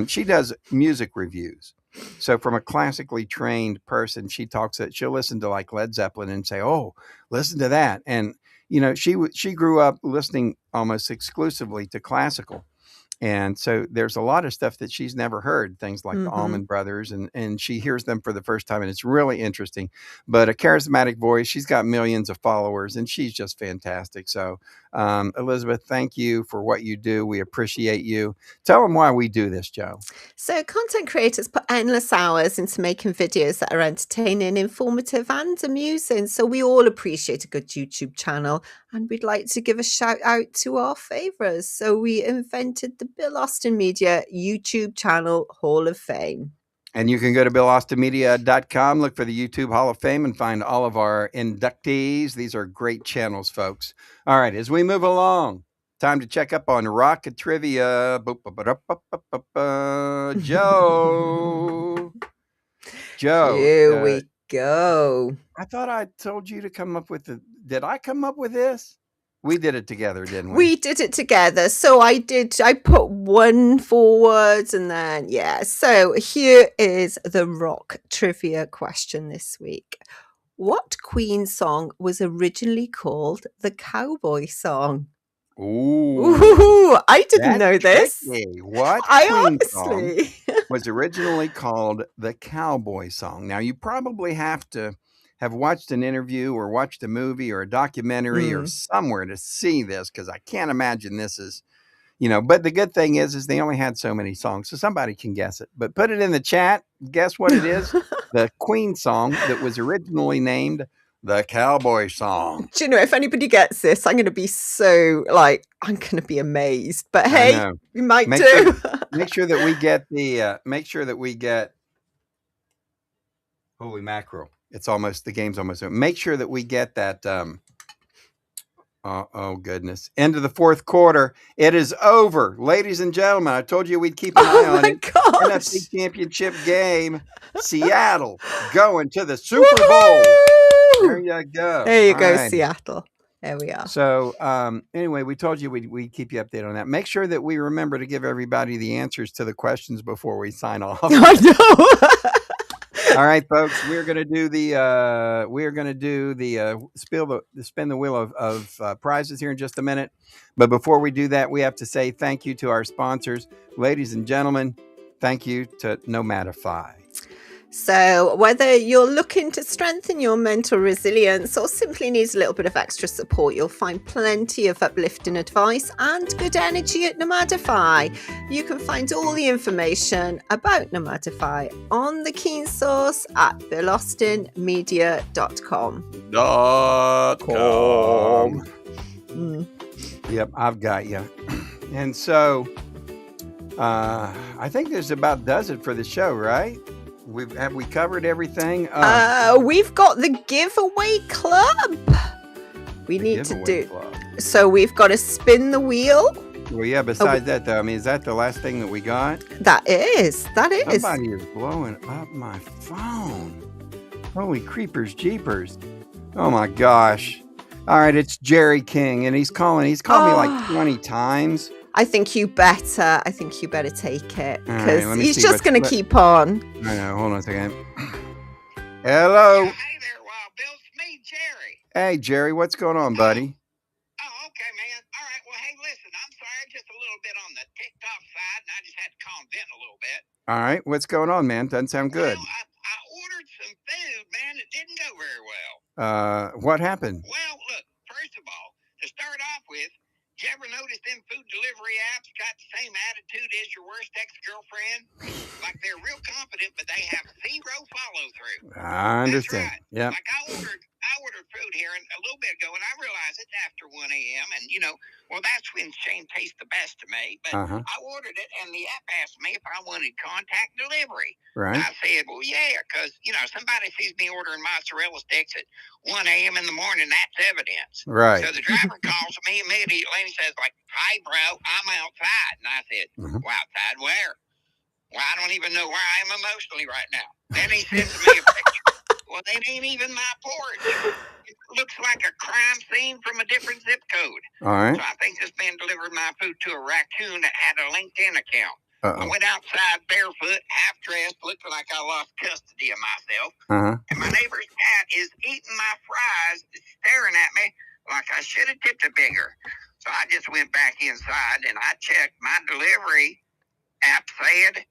She does music reviews. So from a classically trained person, she'll listen to Led Zeppelin and say, "Oh, listen to that." And she grew up listening almost exclusively to classical. And so there's a lot of stuff that she's never heard, things like the Allman Brothers, and she hears them for the first time, and it's really interesting. But a charismatic voice, she's got millions of followers, and she's just fantastic. So, Elizabeth, thank you for what you do. We appreciate you. Tell them why we do this, Joe. So content creators put endless hours into making videos that are entertaining, informative, and amusing. So we all appreciate a good YouTube channel, and we'd like to give a shout out to our favorites. So we invented the Bill Austin Media YouTube channel Hall of Fame. And you can go to billaustinmedia.com, look for the YouTube Hall of Fame, and find all of our inductees. These are great channels, folks. All right, as we move along, time to check up on Rocket Trivia. Joe. Here we go. I thought I told you to come up with did I come up with this? We did it together, didn't we? We did it together. So I put one forward and then, yeah. So here is the rock trivia question this week. What Queen song was originally called the Cowboy Song? Ooh, Ooh, I didn't that's know this. tricky. What I Queen song honestly. was originally called the Cowboy Song? Now, you probably have to have watched an interview or watched a movie or a documentary or Mm. somewhere to see this, because I can't imagine this is, but the good thing is they only had so many songs, so somebody can guess it. But put it in the chat. Guess what it is? The Queen song that was originally named the Cowboy Song. Do you know, if anybody gets this, I'm going to be so, I'm going to be amazed. But I hey, know. you might Make do. Make sure that we get holy mackerel. The game's almost over. Make sure that we get that oh goodness. End of the fourth quarter. It is over. Ladies and gentlemen, I told you we'd keep an eye Oh on my it. gosh. NFC Championship game. Seattle going to the Super Bowl. There Woohoo! you go. There you All go, right. Seattle. There we are. So anyway, we told you we'd keep you updated on that. Make sure that we remember to give everybody the answers to the questions before we sign off. I know. All right, folks, we're gonna do the spin the wheel of prizes here in just a minute. But before we do that, we have to say thank you to our sponsors, ladies and gentlemen. Thank you to Nomadify. So whether you're looking to strengthen your mental resilience or simply needs a little bit of extra support, you'll find plenty of uplifting advice and good energy at Nomadify. You can find all the information about Nomadify on the Keen Source at philaustinmedia.com. Yep, I've got you. And so I think this about does it for the show, right? Have we covered everything? We've got the giveaway club. We need to do. Club. So we've got to spin the wheel. Well, yeah. Besides that, though, I mean, is that the last thing that we got? That is. Somebody is blowing up my phone. Holy creepers, jeepers! Oh my gosh! All right, it's Jerry King, and he's calling. He's called me like 20 times. I think you better take it All right, because let me he's see just going to what- keep on. I know. Hold on a second. Hello. Hey there, Wild Bill. It's me, Jerry. Hey, Jerry. What's going on, buddy? Oh, okay, man. All right. Well, hey, listen. I'm sorry. Just a little bit on the TikTok side, and I just had to calm down a little bit. All right. What's going on, man? Doesn't sound good. Well, I ordered some food, man. It didn't go very well. What happened? Well, look. First of all, to start off with, you ever notice them food delivery apps got the same attitude as your worst ex-girlfriend? Like they're real confident, but they have zero follow-through. I understand. That's right. Yep. Like I ordered food here a little bit ago, and I realized it's after 1 a.m. And that's when Shane tastes the best to me. But I ordered it, and the app asked me if I wanted contact delivery. Right. I said, well, yeah, because somebody sees me ordering mozzarella sticks at 1 a.m. in the morning. That's evidence. Right. So the driver calls me immediately and he says, like, "Hey, bro, I'm outside." And I said, "Well, outside where?" "Well, I don't even know where I am emotionally right now." Then he sends me a picture. Well, it ain't even my porch. It looks like a crime scene from a different zip code. All right. So I think this man delivered my food to a raccoon that had a LinkedIn account. I Uh-oh. went outside barefoot, half dressed, looking like I lost custody of myself. Uh-huh. And my neighbor's cat is eating my fries, staring at me like I should have tipped it bigger. So I just went back inside and I checked. My delivery app said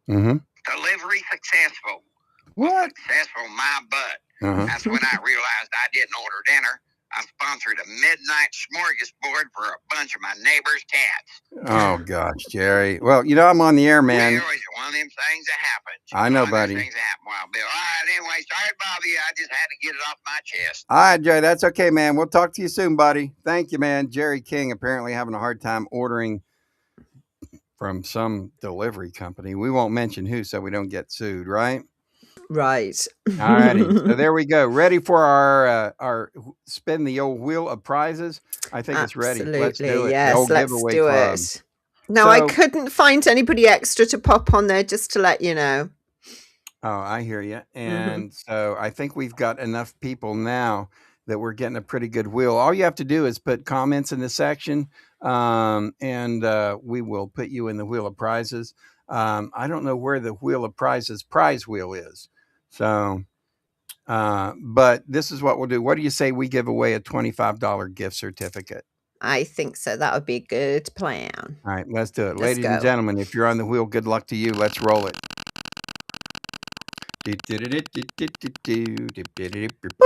delivery successful. What? Successful, my butt. Uh-huh. That's when I realized I didn't order dinner. I sponsored a midnight smorgasbord for a bunch of my neighbor's cats. Oh gosh, Jerry. Well, I'm on the air, man. Well, it's one of them things that happens. I know, One of them buddy. Things that happen, Wild Bill. All right, anyway, sorry to bother you. I just had to get it off my chest. All right, Jerry. That's okay, man. We'll talk to you soon, buddy. Thank you, man. Jerry King apparently having a hard time ordering from some delivery company. We won't mention who so we don't get sued, right? Right. All righty. So there we go. Ready for our spin the old wheel of prizes? I think it's ready. Let's do Absolutely. it. The Yes, old let's giveaway do club. it. Now, I So- couldn't find anybody extra to pop on there just to let you know. Oh, I hear you. And so I think we've got enough people now that we're getting a pretty good wheel. All you have to do is put comments in the section, and we will put you in the wheel of prizes. I don't know where the wheel of prizes prize wheel is. So, but this is what we'll do. What do you say we give away a $25 gift certificate? I think so. That would be a good plan. All right, let's do it. Let's Ladies and go. gentlemen, if you're on the wheel, good luck to you. Let's roll it.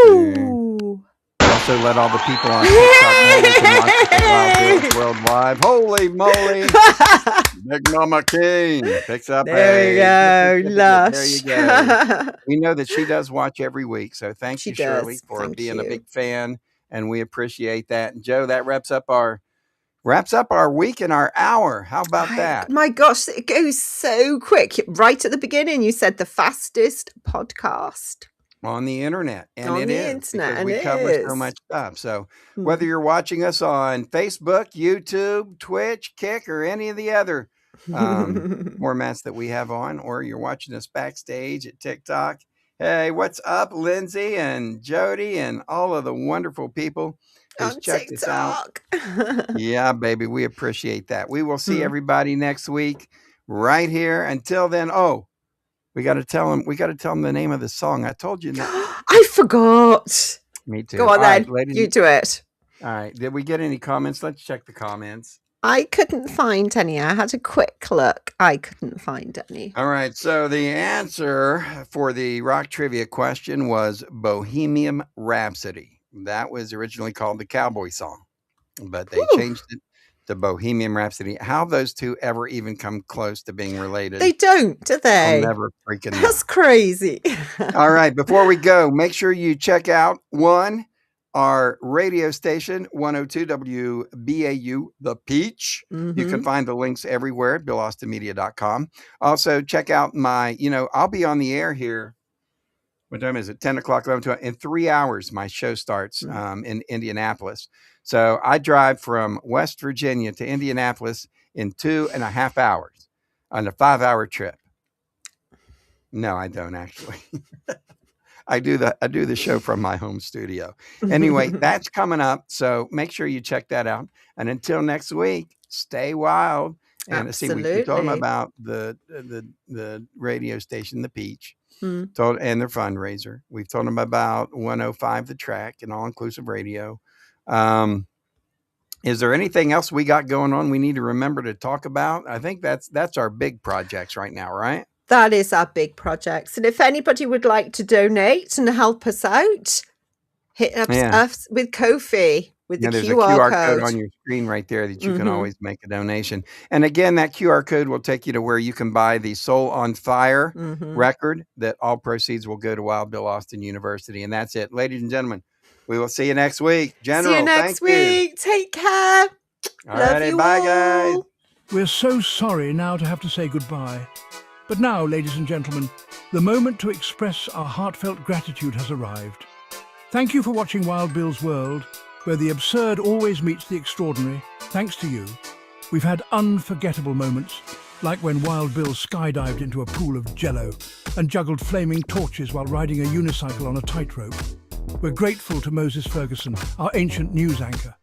Ooh. Also, let all the people on TikTok know they can watch the Wild Bills World Live. Holy moly! Big Mama King picks up There you go, lush. There you go. We know that she does watch every week, so thank She you, Shirley, does. for Thank being a you. big fan, and we appreciate that. And Joe, that wraps up our week and our hour. How about that? My gosh, it goes so quick. Right at the beginning, you said the fastest podcast On the internet, and on it the is internet, because and we it cover so is. much stuff. So Mhm. whether you're watching us on Facebook, YouTube, Twitch, Kick, or any of the other formats that we have on, or you're watching us backstage at TikTok, hey, what's up, Lindsay and Jody and all of the wonderful people who's On checked us out? TikTok. Yeah, baby, we appreciate that. We will see Mhm. everybody next week right here. Until then, we got to tell them the name of the song. I told you that. I forgot. Me too. Go on All right, then. ladies. You do it. All right. Did we get any comments? Let's check the comments. I couldn't find any. I had a quick look. I couldn't find any. All right. So the answer for the rock trivia question was Bohemian Rhapsody. That was originally called the Cowboy Song, but they Whew. changed it to Bohemian Rhapsody. How those two ever even come close to being related? They don't, do I'll they? never freaking know. That's crazy. All right. Before we go, make sure you check out our radio station, 102 WBAU, The Peach. You can Mhm. find the links everywhere at BillAustinMedia.com. Also, check out I'll be on the air here. What time is it? 10 o'clock, 11, 12. In 3 hours, my show starts in Indianapolis. So I drive from West Virginia to Indianapolis in 2.5 hours on a 5-hour trip. No, I don't actually. I do the show from my home studio. Anyway, that's coming up. So make sure you check that out. And until next week, stay wild. And see, we told them Absolutely. about the radio station, The Peach, Mm. and their fundraiser. We've told them about 105 The Track and All Inclusive Radio. Is there anything else we got going on we need to remember to talk about? I think that's our big projects right now, right? That is our big projects. And if anybody would like to donate and help us out, hit up us with Ko-fi with the There's QR a QR code. code on your screen right there that you can Mhm. always make a donation. And again, that QR code will take you to where you can buy the Soul on Fire Mhm. record that all proceeds will go to Wild Bill Austin University. And that's it. Ladies and gentlemen, we will see you next week. General, See you next thank you. week. Take care. All Love righty, you bye, guys. all. We're so sorry now to have to say goodbye. But now, ladies and gentlemen, the moment to express our heartfelt gratitude has arrived. Thank you for watching Wild Bill's World, where the absurd always meets the extraordinary. Thanks to you, we've had unforgettable moments, like when Wild Bill skydived into a pool of jello and juggled flaming torches while riding a unicycle on a tightrope. We're grateful to Moses Ferguson, our ancient news anchor.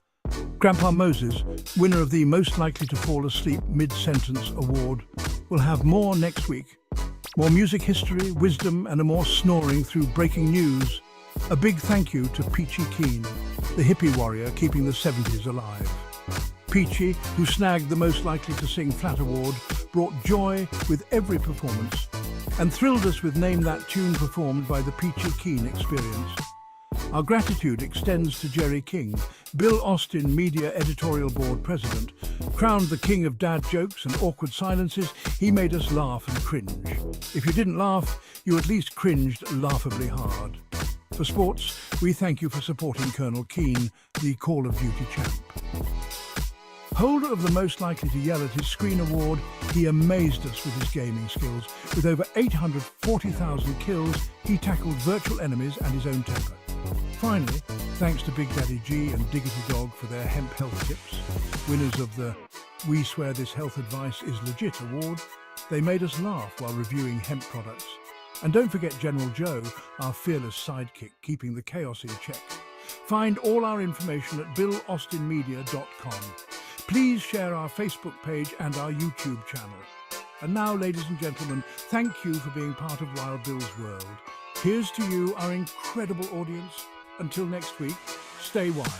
Grandpa Moses, winner of the Most Likely to Fall Asleep Mid-Sentence Award, will have more next week. More music history, wisdom, and a more snoring through breaking news. A big thank you to Peachy Keen, the hippie warrior keeping the 70s alive. Peachy, who snagged the Most Likely to Sing Flat Award, brought joy with every performance and thrilled us with Name That Tune performed by the Peachy Keen Experience. Our gratitude extends to Jerry King, Bill Austin Media Editorial Board President. Crowned the king of dad jokes and awkward silences, he made us laugh and cringe. If you didn't laugh, you at least cringed laughably hard. For sports, we thank you for supporting Colonel Keane, the Call of Duty champ. Holder of the Most Likely to Yell at his Screen Award, he amazed us with his gaming skills. With over 840,000 kills, he tackled virtual enemies and his own temper. Finally, thanks to Big Daddy G and Diggity Dog for their hemp health tips, winners of the We Swear This Health Advice is Legit award, they made us laugh while reviewing hemp products. And don't forget General Joe, our fearless sidekick, keeping the chaos in check. Find all our information at billaustinmedia.com. Please share our Facebook page and our YouTube channel. And now, ladies and gentlemen, thank you for being part of Wild Bill's World. Here's to you, our incredible audience. Until next week, stay wild.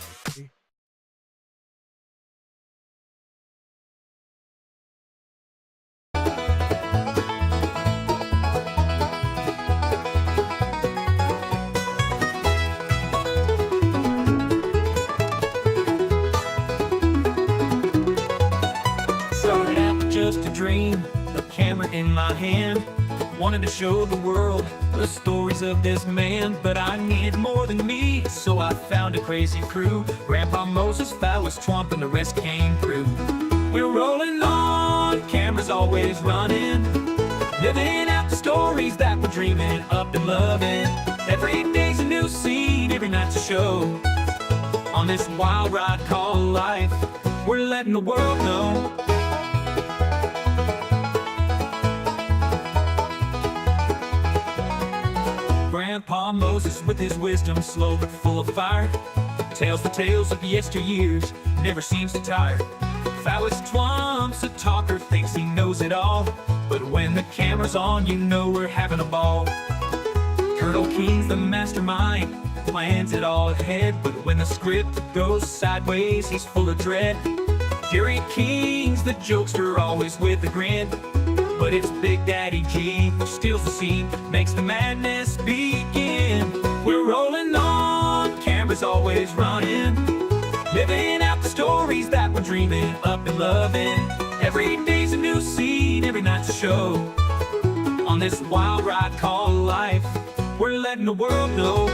Started out just a dream, a camera in my hand. Wanted to show the world the stories of this man, but I needed more than me, so I found a crazy crew. Grandpa Moses, Phallus Twump, and the rest came through. We're rolling on, cameras always running, living out the stories that we're dreaming up and loving. Every day's a new scene, every night's a show. On this wild ride called life, we're letting the world know. Grandpa Moses with his wisdom, slow but full of fire, tells the tales of yesteryears, never seems to tire. Phallus Twomp's a talker, thinks he knows it all, but when the camera's on, you know we're having a ball. Turtle King's the mastermind, plans it all ahead, but when the script goes sideways, he's full of dread. Jerry King's the jokester, always with a grin, but it's Big Daddy G who steals the scene, makes the madness begin. We're rolling on, cameras always running, living out the stories that we're dreaming up and loving. Every day's a new scene, every night's a show. On this wild ride called life, we're letting the world know.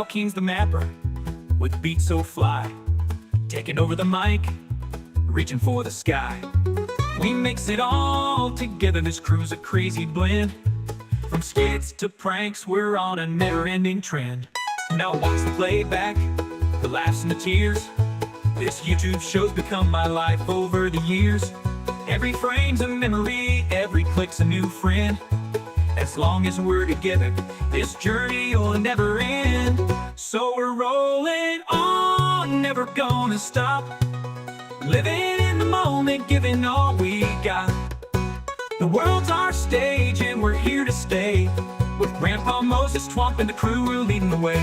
King's the mapper, with beats so fly, taking over the mic, reaching for the sky. We mix it all together, this crew's a crazy blend. From skits to pranks, we're on a never-ending trend. Now watch the playback, the laughs and the tears. This YouTube show's become my life over the years. Every frame's a memory, every click's a new friend. As long as we're together, this journey will never end. So we're rolling on, never gonna stop, living in the moment, giving all we got. The world's our stage and we're here to stay, with Grandpa Moses, Twump, and the crew, we're leading the way.